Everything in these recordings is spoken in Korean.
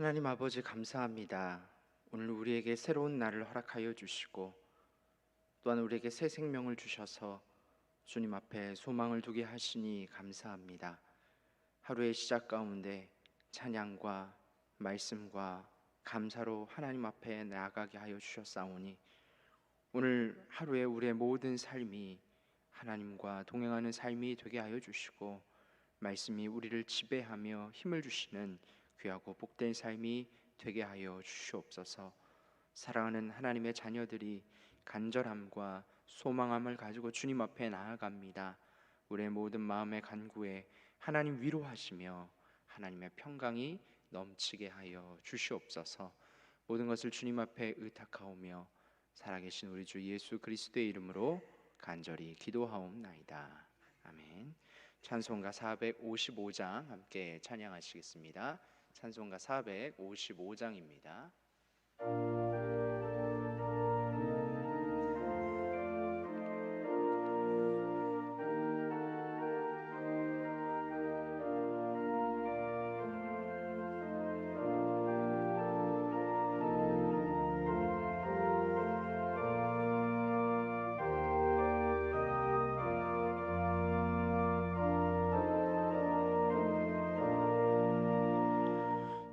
하나님 아버지 감사합니다. 오늘 우리에게 새로운 날을 허락하여 주시고 또한 우리에게 새 생명을 주셔서 주님 앞에 소망을 두게 하시니 감사합니다. 하루의 시작 가운데 찬양과 말씀과 감사로 하나님 앞에 나아가게 하여 주셨사오니 오늘 하루에 우리의 모든 삶이 하나님과 동행하는 삶이 되게 하여 주시고 말씀이 우리를 지배하며 힘을 주시는 귀하고 복된 삶이 되게 하여 주시옵소서. 사랑하는 하나님의 자녀들이 간절함과 소망함을 가지고 주님 앞에 나아갑니다. 우리의 모든 마음의 간구에 하나님 위로하시며 하나님의 평강이 넘치게 하여 주시옵소서. 모든 것을 주님 앞에 의탁하오며 살아계신 우리 주 예수 그리스도의 이름으로 간절히 기도하옵나이다. 아멘. 찬송가 455장 함께 찬양하시겠습니다. 찬송가 455장입니다.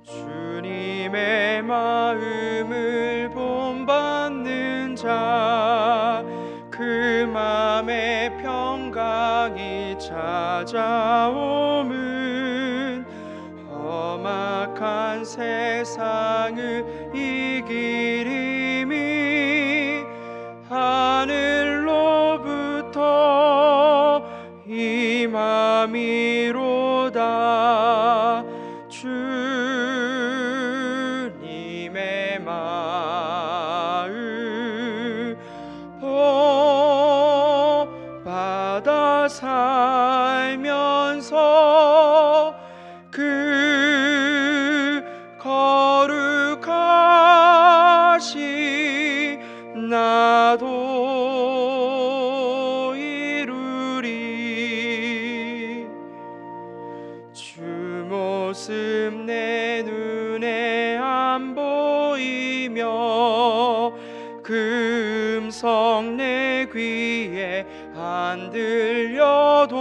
주님의 마음을 본받는 자, 그 맘에 평강이 찾아오면 험악한 세상을 이기림이 하늘로부터 임함이로다. 주님의 마음 본받아 살면서 그 거룩하신 나도 이루리. 주 모습 내 눈에 안 보이며 그 음성 내 귀에 안 들려도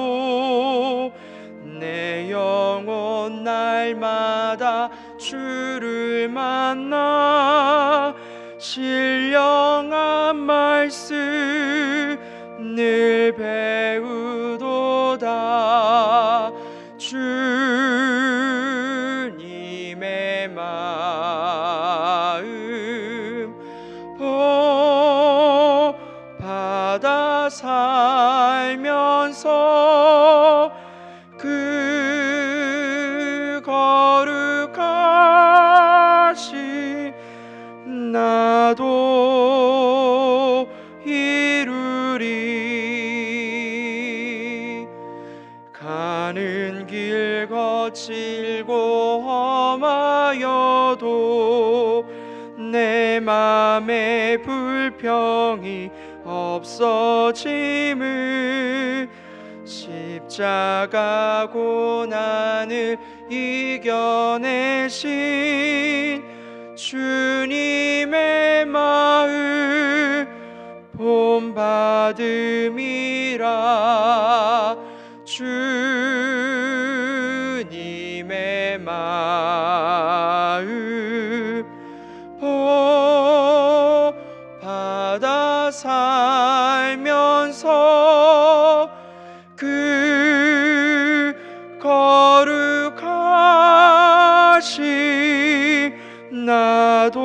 내 영혼 날마다 주를 만나 신령한 말씀 늘 배우도다. 주님의 마음 본받아 살면서 그 거룩하신 나도 이루리. 가는 길 거칠고 험하여도 내 맘에 불평이 없어짐을 십자가 고난을 이겨내신 주님의 마음 본받음이라. 주님의 마음 본받아 살면서 그 거룩하신 나도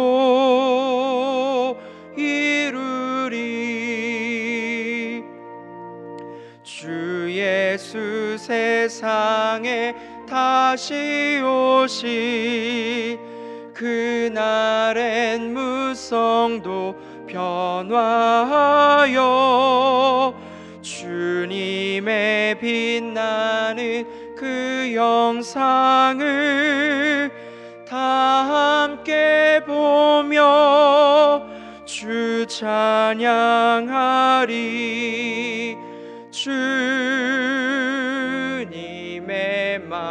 이루리. 주 예수 세상에 다시 오시 그날엔 무성도 변화하여 주님의 빛나는 그 영상을 다 함께 보며 주 찬양하리. 주님의 마음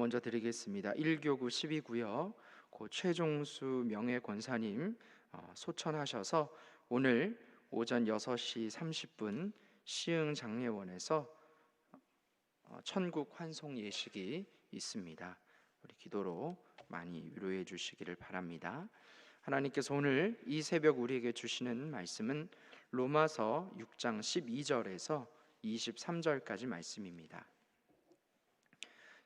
먼저 드리겠습니다. 1교구 12구요. 고 최종수 명예권사님 소천하셔서 오늘 오전 6시 30분 시흥장례원에서 천국 환송 예식이 있습니다. 우리 기도로 많이 위로해 주시기를 바랍니다. 하나님께서 오늘 이 새벽 우리에게 주시는 말씀은 로마서 6장 12절에서 23절까지 말씀입니다.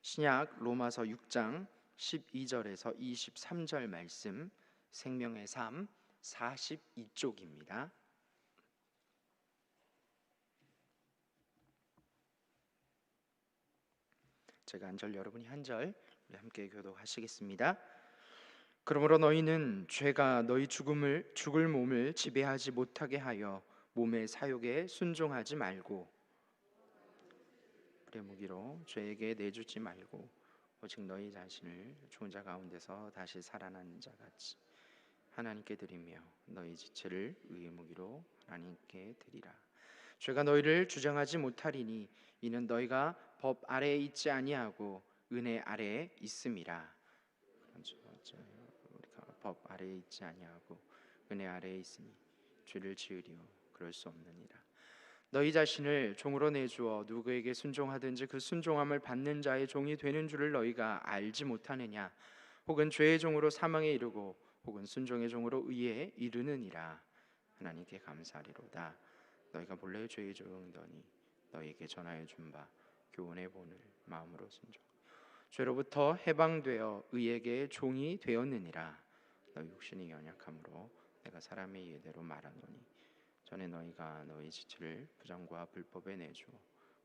신약 로마서 6장 12절에서 23절 말씀, 생명의 삶 42쪽입니다. 제가 한 절, 여러분이 한 절, 우리 함께 교독하시겠습니다. 그러므로 너희는 죄가 너희 죽을 몸을 지배하지 못하게 하여 몸의 사욕에 순종하지 말고, 불의 무기로 죄에게 내주지 말고 오직 너희 자신을 죽은 자 가운데서 다시 살아난 자 같이 하나님께 드리며 너희 지체를 의의 무기로 하나님께 드리라. 죄가 너희를 주장하지 못하리니 이는 너희가 법 아래에 있지 아니하고 은혜 아래에 있음이라. 우리가 법 아래에 있지 아니하고 은혜 아래에 있으니 죄를 지으리오 그럴 수 없느니라. 너희 자신을 종으로 내주어 누구에게 순종하든지 그 순종함을 받는 자의 종이 되는 줄을 너희가 알지 못하느냐? 혹은 죄의 종으로 사망에 이르고 혹은 순종의 종으로 의에 이르느니라. 하나님께 감사하리로다. 너희가 본래 죄의 종이더니 너희에게 전하여 준 바 교훈의 본을 마음으로 순종 죄로부터 해방되어 의에게 종이 되었느니라. 너희 육신이 연약함으로 내가 사람의 예대로 말하노니 전에 너희가 너희 지체를 부정과 불법에 내주어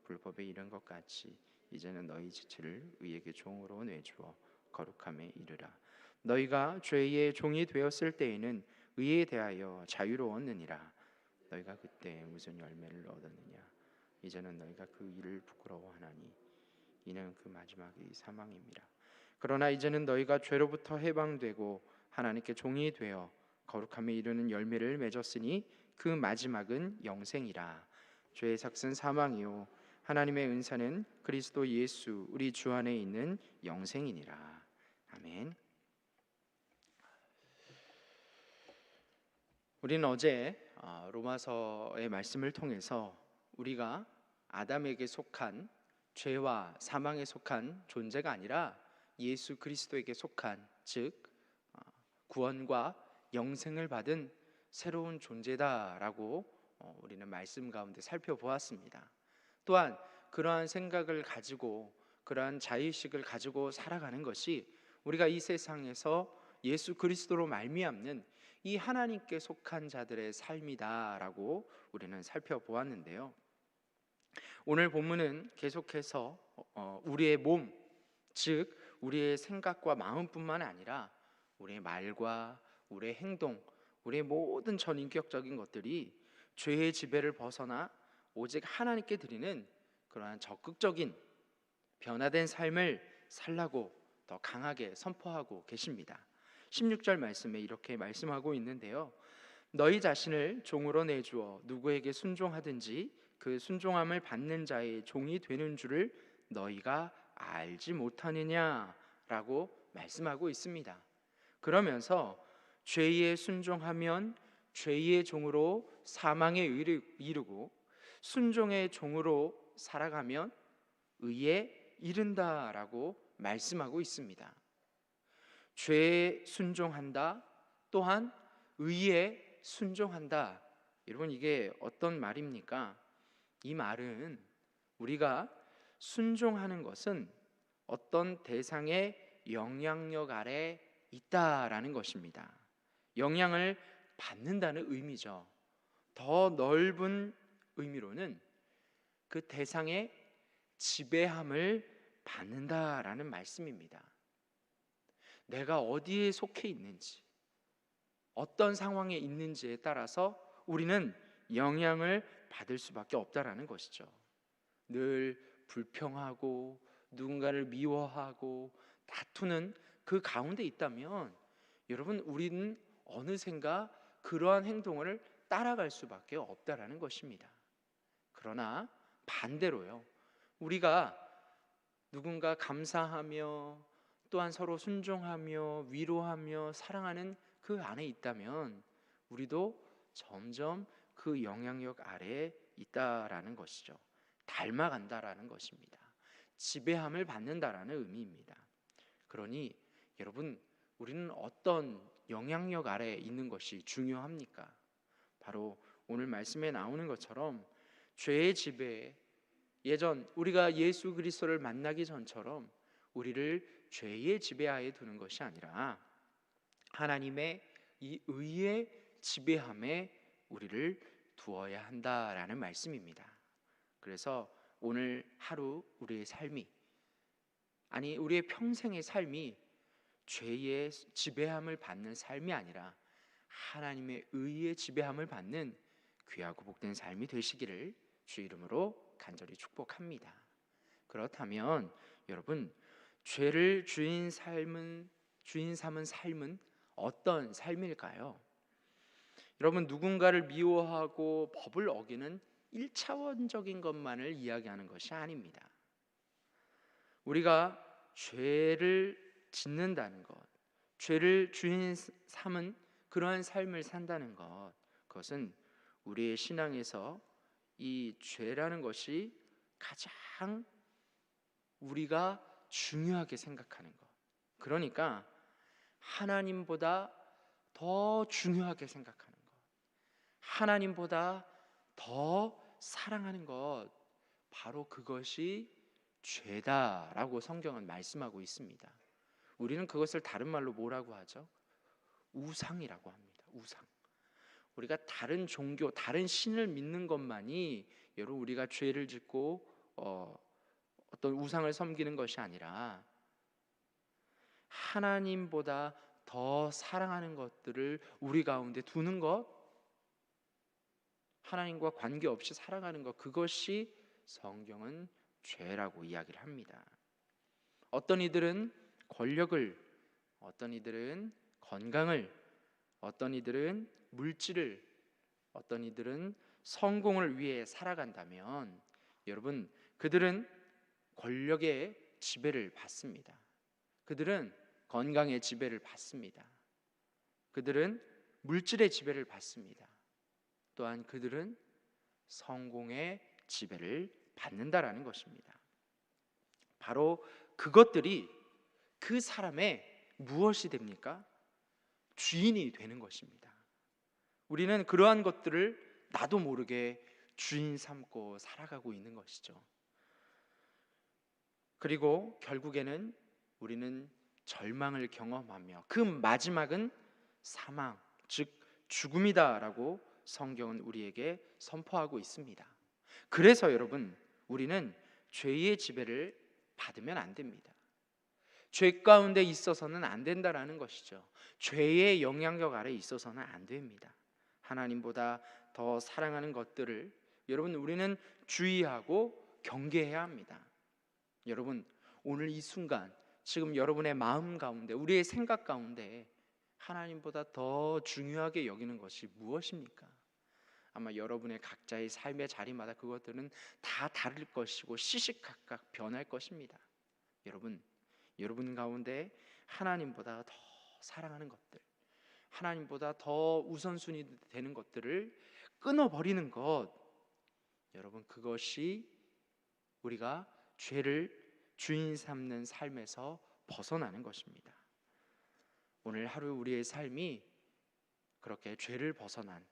불법에 이른 것 같이 이제는 너희 지체를 의에게 종으로 내주어 거룩함에 이르라. 너희가 죄의 종이 되었을 때에는 의에 대하여 자유로웠느니라. 너희가 그때 무슨 열매를 얻었느냐? 이제는 너희가 그 일을 부끄러워하나니 이는 그 마지막이 사망임이라. 그러나 이제는 너희가 죄로부터 해방되고 하나님께 종이 되어 거룩함에 이르는 열매를 맺었으니 그 마지막은 영생이라. 죄의 삭은 사망이요 하나님의 은사는 그리스도 예수 우리 주 안에 있는 영생이니라. 아멘. 우리는 어제 로마서의 말씀을 통해서 우리가 아담에게 속한 죄와 사망에 속한 존재가 아니라 예수 그리스도에게 속한, 즉 구원과 영생을 받은 새로운 존재다라고 우리는 말씀 가운데 살펴보았습니다. 또한 그러한 생각을 가지고 그러한 자의식을 가지고 살아가는 것이 우리가 이 세상에서 예수 그리스도로 말미암는 이 하나님께 속한 자들의 삶이다라고 우리는 살펴보았는데요. 오늘 본문은 계속해서 우리의 몸, 즉 우리의 생각과 마음뿐만 아니라 우리의 말과 우리의 행동, 우리의 모든 전인격적인 것들이 죄의 지배를 벗어나 오직 하나님께 드리는 그러한 적극적인 변화된 삶을 살라고 더 강하게 선포하고 계십니다. 16절 말씀에 이렇게 말씀하고 있는데요. 너희 자신을 종으로 내주어 누구에게 순종하든지 그 순종함을 받는 자의 종이 되는 줄을 너희가 알지 못하느냐라고 말씀하고 있습니다. 그러면서 죄에 순종하면 죄의 종으로 사망에 이르고 순종의 종으로 살아가면 의에 이른다라고 말씀하고 있습니다. 죄에 순종한다, 또한 의에 순종한다. 여러분, 이게 어떤 말입니까? 이 말은 우리가 순종하는 것은 어떤 대상의 영향력 아래 있다라는 것입니다. 영향을 받는다는 의미죠. 더 넓은 의미로는 그 대상의 지배함을 받는다라는 말씀입니다. 내가 어디에 속해 있는지, 어떤 상황에 있는지에 따라서 우리는 영향을 받을 수밖에 없다라는 것이죠. 늘 불평하고 누군가를 미워하고 다투는 그 가운데 있다면 여러분, 우리는 어느샌가 그러한 행동을 따라갈 수밖에 없다라는 것입니다. 그러나 반대로요, 우리가 누군가 감사하며 또한 서로 순종하며 위로하며 사랑하는 그 안에 있다면 우리도 점점 그 영향력 아래에 있다라는 것이죠. 닮아간다라는 것입니다. 지배함을 받는다라는 의미입니다. 그러니 여러분, 우리는 어떤 영향력 아래에 있는 것이 중요합니까? 바로 오늘 말씀에 나오는 것처럼 죄의 지배에, 예전 우리가 예수 그리스도를 만나기 전처럼 우리를 죄의 지배하에 두는 것이 아니라 하나님의 이 의의 지배함에 우리를 두어야 한다라는 말씀입니다. 그래서 오늘 하루 우리의 삶이, 아니 우리의 평생의 삶이 죄의 지배함을 받는 삶이 아니라 하나님의 의의 지배함을 받는 귀하고 복된 삶이 되시기를 주 이름으로 간절히 축복합니다. 그렇다면 여러분, 죄를 주인 삼은 삶은 어떤 삶일까요? 여러분, 누군가를 미워하고 법을 어기는 1차원적인 것만을 이야기하는 것이 아닙니다. 우리가 죄를 짓는다는 것, 죄를 주인 삼은 그러한 삶을 산다는 것, 그것은 우리의 신앙에서 이 죄라는 것이 가장 우리가 중요하게 생각하는 것, 그러니까 하나님보다 더 중요하게 생각하는 것, 하나님보다 더 사랑하는 것, 바로 그것이 죄다라고 성경은 말씀하고 있습니다. 우리는 그것을 다른 말로 뭐라고 하죠? 우상이라고 합니다. 우상. 우리가 다른 종교, 다른 신을 믿는 것만이 여러분 우리가 죄를 짓고 어떤 우상을 섬기는 것이 아니라 하나님보다 더 사랑하는 것들을 우리 가운데 두는 것, 하나님과 관계없이 살아가는 것, 그것이 성경은 죄라고 이야기를 합니다. 어떤 이들은 권력을, 어떤 이들은 건강을, 어떤 이들은 물질을, 어떤 이들은 성공을 위해 살아간다면 여러분, 그들은 권력의 지배를 받습니다. 그들은 건강의 지배를 받습니다. 그들은 물질의 지배를 받습니다. 또한 그들은 성공의 지배를 받는다라는 것입니다. 바로 그것들이 그 사람의 무엇이 됩니까? 주인이 되는 것입니다. 우리는 그러한 것들을 나도 모르게 주인 삼고 살아가고 있는 것이죠. 그리고 결국에는 우리는 절망을 경험하며 그 마지막은 사망, 즉 죽음이다라고 성경은 우리에게 선포하고 있습니다. 그래서 여러분, 우리는 죄의 지배를 받으면 안 됩니다. 죄 가운데 있어서는 안 된다라는 것이죠. 죄의 영향력 아래 있어서는 안 됩니다. 하나님보다 더 사랑하는 것들을 여러분 우리는 주의하고 경계해야 합니다. 여러분, 오늘 이 순간 지금 여러분의 마음 가운데, 우리의 생각 가운데 하나님보다 더 중요하게 여기는 것이 무엇입니까? 아마 여러분의 각자의 삶의 자리마다 그것들은 다 다를 것이고 시시각각 변할 것입니다. 여러분 가운데 하나님보다 더 사랑하는 것들, 하나님보다 더 우선순위 되는 것들을 끊어버리는 것, 여러분 그것이 우리가 죄를 주인 삼는 삶에서 벗어나는 것입니다. 오늘 하루 우리의 삶이 그렇게 죄를 벗어난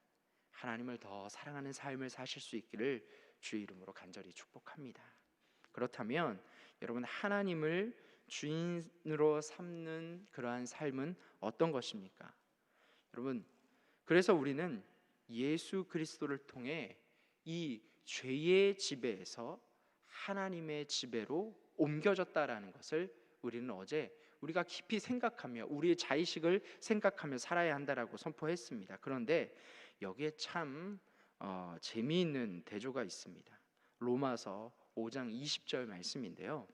하나님을 더 사랑하는 삶을 사실 수 있기를 주의 이름으로 간절히 축복합니다. 그렇다면 여러분, 하나님을 주인으로 삼는 그러한 삶은 어떤 것입니까? 여러분, 그래서 우리는 예수 그리스도를 통해 이 죄의 지배에서 하나님의 지배로 옮겨졌다라는 것을 우리는 어제 우리가 깊이 생각하며 우리의 자의식을 생각하며 살아야 한다라고 선포했습니다. 그런데 여기에 참 재미있는 대조가 있습니다. 로마서 5장 20절 말씀인데요,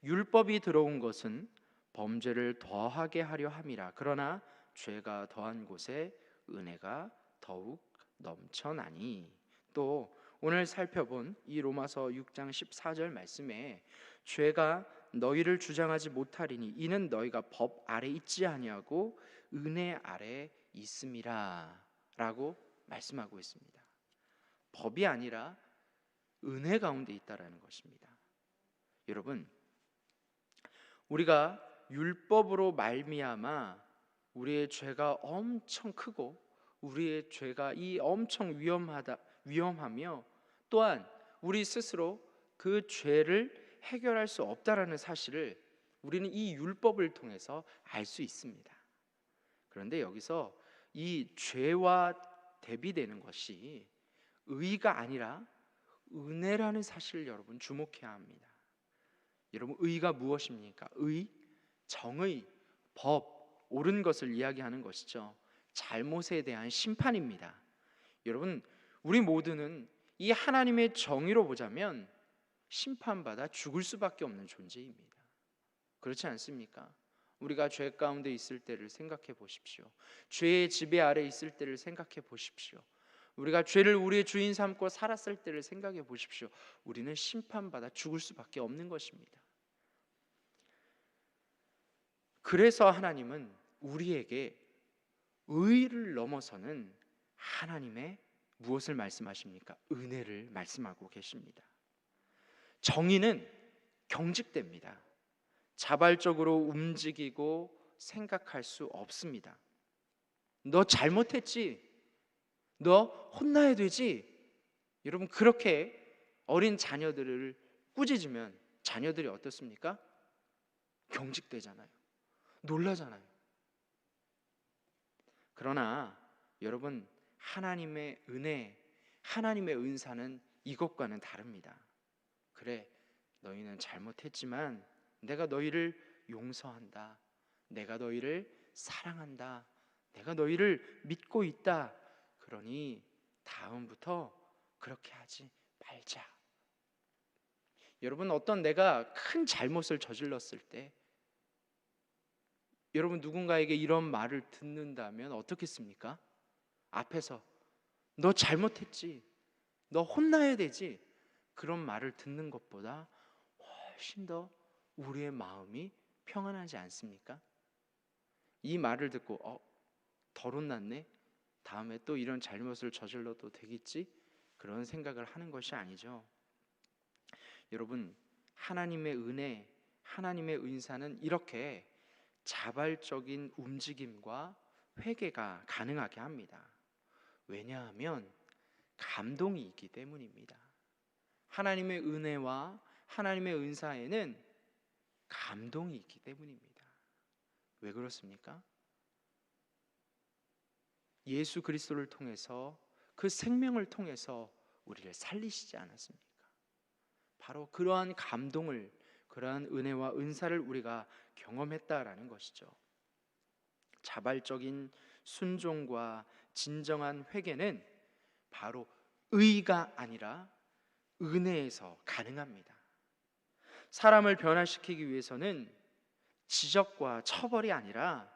율법이 들어온 것은 범죄를 더하게 하려 함이라. 그러나 죄가 더한 곳에 은혜가 더욱 넘쳐나니. 또 오늘 살펴본 이 로마서 6장 14절 말씀에 죄가 너희를 주장하지 못하리니 이는 너희가 법 아래 있지 아니하고 은혜 아래 있음이라 라고 말씀하고 있습니다. 법이 아니라 은혜 가운데 있다라는 것입니다. 여러분, 우리가 율법으로 말미암아 우리의 죄가 엄청 크고 우리의 죄가 이 엄청 위험하며 또한 우리 스스로 그 죄를 해결할 수 없다라는 사실을 우리는 이 율법을 통해서 알 수 있습니다. 그런데 여기서 이 죄와 대비되는 것이 의가 아니라 은혜라는 사실을 여러분 주목해야 합니다. 여러분, 의가 무엇입니까? 의, 정의, 법, 옳은 것을 이야기하는 것이죠. 잘못에 대한 심판입니다. 여러분, 우리 모두는 이 하나님의 정의로 보자면 심판받아 죽을 수밖에 없는 존재입니다. 그렇지 않습니까? 우리가 죄 가운데 있을 때를 생각해 보십시오. 죄의 지배 아래 있을 때를 생각해 보십시오. 우리가 죄를 우리의 주인 삼고 살았을 때를 생각해 보십시오. 우리는 심판받아 죽을 수밖에 없는 것입니다. 그래서 하나님은 우리에게 의를 넘어서는 하나님의 무엇을 말씀하십니까? 은혜를 말씀하고 계십니다. 정의는 경직됩니다. 자발적으로 움직이고 생각할 수 없습니다. 너 잘못했지? 너 혼나야 되지? 여러분, 그렇게 어린 자녀들을 꾸짖으면 자녀들이 어떻습니까? 경직되잖아요. 놀라잖아요. 그러나 여러분, 하나님의 은혜, 하나님의 은사는 이것과는 다릅니다. 그래, 너희는 잘못했지만 내가 너희를 용서한다. 내가 너희를 사랑한다. 내가 너희를 믿고 있다. 그러니 다음부터 그렇게 하지 말자. 여러분, 어떤 내가 큰 잘못을 저질렀을 때 여러분, 누군가에게 이런 말을 듣는다면 어떻겠습니까? 앞에서 너 잘못했지, 너 혼나야 되지, 그런 말을 듣는 것보다 훨씬 더 우리의 마음이 평안하지 않습니까? 이 말을 듣고 덜 혼났네, 다음에 또 이런 잘못을 저질러도 되겠지, 그런 생각을 하는 것이 아니죠. 여러분, 하나님의 은혜, 하나님의 은사는 이렇게 자발적인 움직임과 회개가 가능하게 합니다. 왜냐하면 감동이 있기 때문입니다. 하나님의 은혜와 하나님의 은사에는 감동이 있기 때문입니다. 왜 그렇습니까? 예수 그리스도를 통해서, 그 생명을 통해서 우리를 살리시지 않았습니까? 바로 그러한 감동을, 그러한 은혜와 은사를 우리가 경험했다라는 것이죠. 자발적인 순종과 진정한 회개는 바로 의가 아니라 은혜에서 가능합니다. 사람을 변화시키기 위해서는 지적과 처벌이 아니라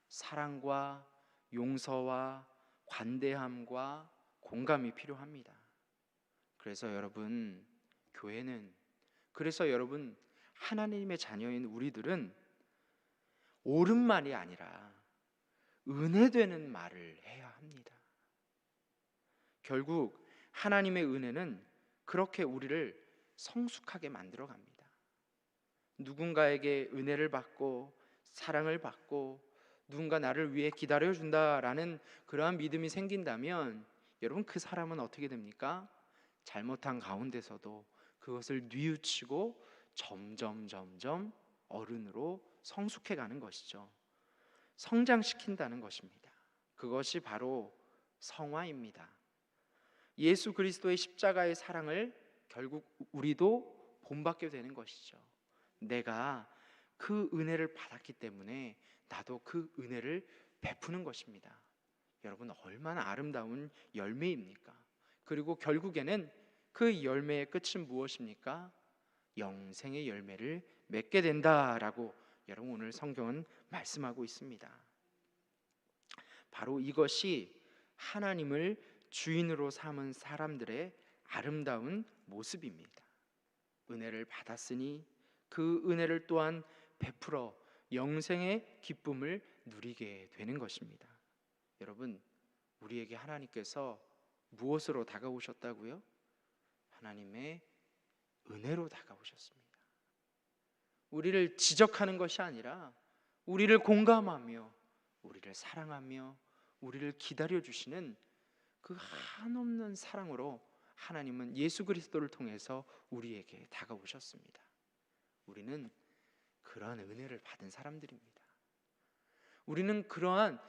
사랑과 용서와 관대함과 공감이 필요합니다. 그래서 여러분, 교회는, 그래서 여러분, 하나님의 자녀인 우리들은 옳은 말이 아니라 은혜되는 말을 해야 합니다. 결국 하나님의 은혜는 그렇게 우리를 성숙하게 만들어 갑니다. 누군가에게 은혜를 받고 사랑을 받고 누군가 나를 위해 기다려준다라는 그러한 믿음이 생긴다면 여러분, 그 사람은 어떻게 됩니까? 잘못한 가운데서도 그것을 뉘우치고 점점 어른으로 성숙해가는 것이죠. 성장시킨다는 것입니다. 그것이 바로 성화입니다. 예수 그리스도의 십자가의 사랑을 결국 우리도 본받게 되는 것이죠. 내가 그 은혜를 받았기 때문에 나도 그 은혜를 베푸는 것입니다. 여러분, 얼마나 아름다운 열매입니까? 그리고 결국에는 그 열매의 끝은 무엇입니까? 영생의 열매를 맺게 된다라고 여러분, 오늘 성경은 말씀하고 있습니다. 바로 이것이 하나님을 주인으로 삼은 사람들의 아름다운 모습입니다. 은혜를 받았으니 그 은혜를 또한 베풀어 영생의 기쁨을 누리게 되는 것입니다. 여러분, 우리에게 하나님께서 무엇으로 다가오셨다고요? 하나님의 은혜로 다가오셨습니다. 우리를 지적하는 것이 아니라 우리를 공감하며 우리를 사랑하며 우리를 기다려주시는 그 한없는 사랑으로 하나님은 예수 그리스도를 통해서 우리에게 다가오셨습니다. 우리는 그러한 은혜를 받은 사람들입니다. 우리는 그러한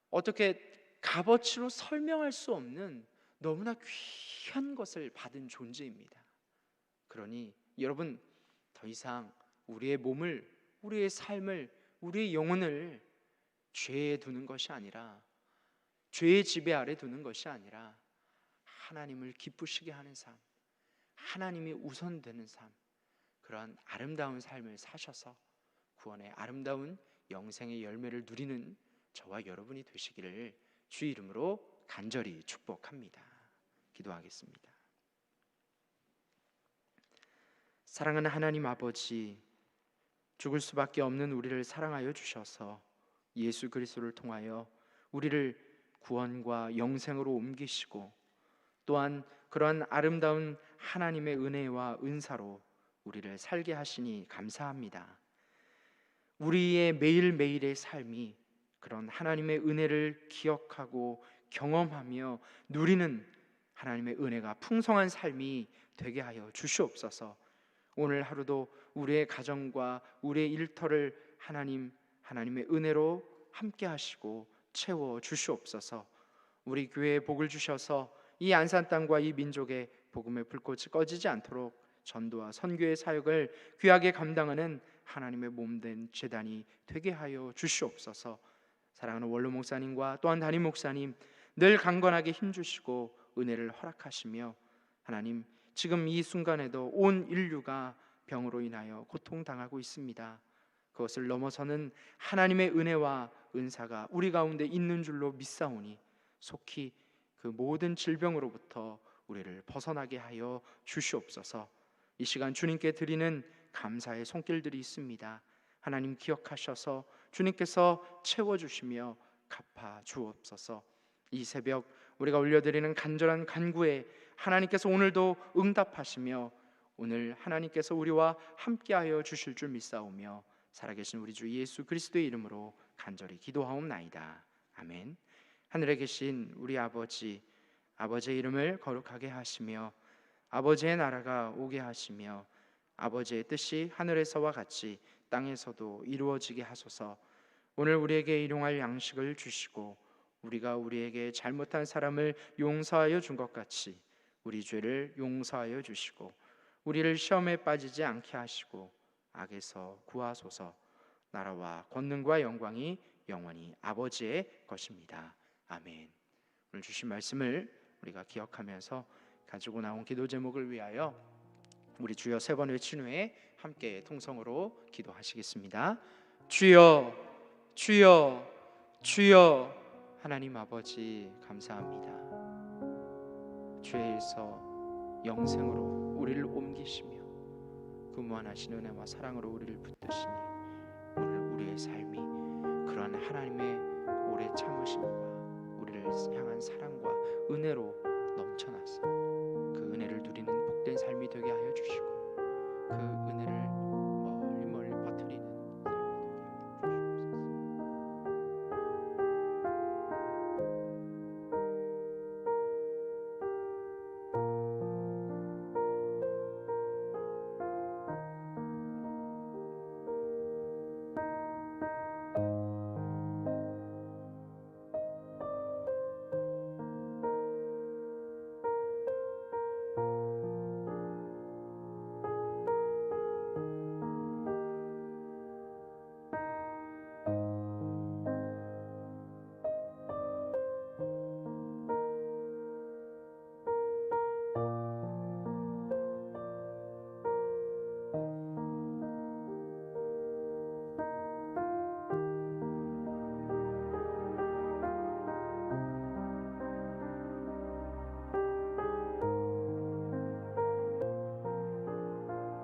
어떻게 값어치로 설명할 수 없는 너무나 귀한 것을 받은 존재입니다. 그러니 여러분, 더 이상 우리의 몸을, 우리의 삶을, 우리의 영혼을 죄에 두는 것이 아니라, 죄의 지배 아래 두는 것이 아니라 하나님을 기쁘시게 하는 삶, 하나님이 우선되는 삶, 그러한 아름다운 삶을 사셔서 구원의 아름다운 영생의 열매를 누리는 저와 여러분이 되시기를 주 이름으로 간절히 축복합니다. 기도하겠습니다. 사랑하는 하나님 아버지, 죽을 수밖에 없는 우리를 사랑하여 주셔서 예수 그리스도를 통하여 우리를 구원과 영생으로 옮기시고 또한 그러한 아름다운 하나님의 은혜와 은사로 우리를 살게 하시니 감사합니다. 우리의 매일매일의 삶이 그런 하나님의 은혜를 기억하고 경험하며 누리는 하나님의 은혜가 풍성한 삶이 되게 하여 주시옵소서. 오늘 하루도 우리의 가정과 우리의 일터를 하나님의 은혜로 함께 하시고 채워 주시옵소서. 우리 교회에 복을 주셔서 이 안산 땅과 이 민족의 복음의 불꽃이 꺼지지 않도록 전도와 선교의 사역을 귀하게 감당하는 하나님의 몸된 제단이 되게 하여 주시옵소서. 사랑하는 원로 목사님과 또한 담임 목사님 늘 강건하게 힘주시고 은혜를 허락하시며 하나님, 지금 이 순간에도 온 인류가 병으로 인하여 고통당하고 있습니다. 그것을 넘어서는 하나님의 은혜와 은사가 우리 가운데 있는 줄로 믿사오니 속히 그 모든 질병으로부터 우리를 벗어나게 하여 주시옵소서. 이 시간 주님께 드리는 감사의 손길들이 있습니다. 하나님 기억하셔서 주님께서 채워주시며 갚아 주옵소서. 이 새벽 우리가 올려드리는 간절한 간구에 하나님께서 오늘도 응답하시며 오늘 하나님께서 우리와 함께하여 주실 줄 믿사오며 살아계신 우리 주 예수 그리스도의 이름으로 간절히 기도하옵나이다. 아멘. 하늘에 계신 우리 아버지, 아버지의 이름을 거룩하게 하시며 아버지의 나라가 오게 하시며 아버지의 뜻이 하늘에서와 같이 땅에서도 이루어지게 하소서. 오늘 우리에게 일용할 양식을 주시고 우리가 우리에게 잘못한 사람을 용서하여 준 것 같이 우리 죄를 용서하여 주시고 우리를 시험에 빠지지 않게 하시고 악에서 구하소서. 나라와 권능과 영광이 영원히 아버지의 것입니다. 아멘. 오늘 주신 말씀을 우리가 기억하면서 가지고 나온 기도 제목을 위하여 우리 주여 세 번 외친 후에 함께 통성으로 기도하시겠습니다. 주여, 주여, 주여. 하나님 아버지 감사합니다. 죄에서 영생으로 우리를 옮기시며 그 무한하신 은혜와 사랑으로 우리를 붙드시니 오늘 우리의 삶이 그러한 하나님의 오래 참으심과 우리를 향한 사랑과 은혜로 넘쳐나서 그 은혜를 누리는 복된 삶이 되게 하여 주시고 그 은혜